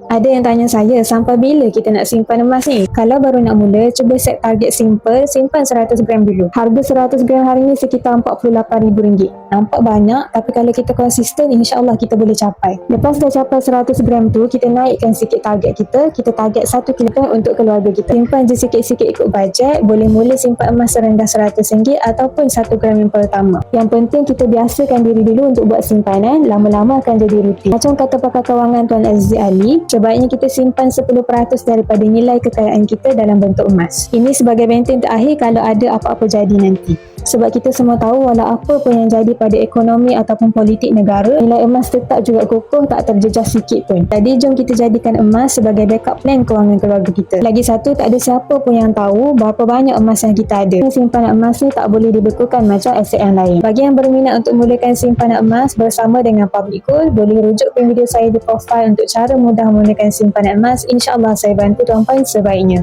Ada yang tanya saya, sampai bila kita nak simpan emas ni? Kalau baru nak mula, cuba set target simple, simpan 100 gram dulu. Harga 100 gram hari ni sekitar RM48,000. Nampak banyak, tapi kalau kita konsisten, insyaAllah kita boleh capai. Lepas dah capai 100 gram tu, kita naikkan sikit target kita target 1 kg untuk keluarga kita. Simpan je sikit-sikit ikut bajet, boleh mula simpan emas serendah RM100 ataupun 1 gram yang pertama. Yang penting kita biasakan diri dulu untuk buat simpanan, lama-lama akan jadi rutin. Macam kata pakar kewangan Tuan Aziz Ali, sebaiknya kita simpan 10% daripada nilai kekayaan kita dalam bentuk emas. Ini sebagai benteng terakhir kalau ada apa-apa jadi nanti. Sebab kita semua tahu walau apa pun yang jadi pada ekonomi ataupun politik negara, nilai emas tetap juga kokoh, tak terjejas sikit pun. Jadi jom kita jadikan emas sebagai backup plan kewangan keluarga kita. Lagi satu, tak ada siapa pun yang tahu berapa banyak emas yang kita ada. Simpanan emas ni tak boleh dibekukan macam aset yang lain. Bagi yang berminat untuk mulakan simpanan emas bersama dengan Public Gold, boleh rujuk ke video saya di profile untuk cara mudah menggunakan simpanan emas. InsyaAllah saya bantu tuan-puan sebaiknya.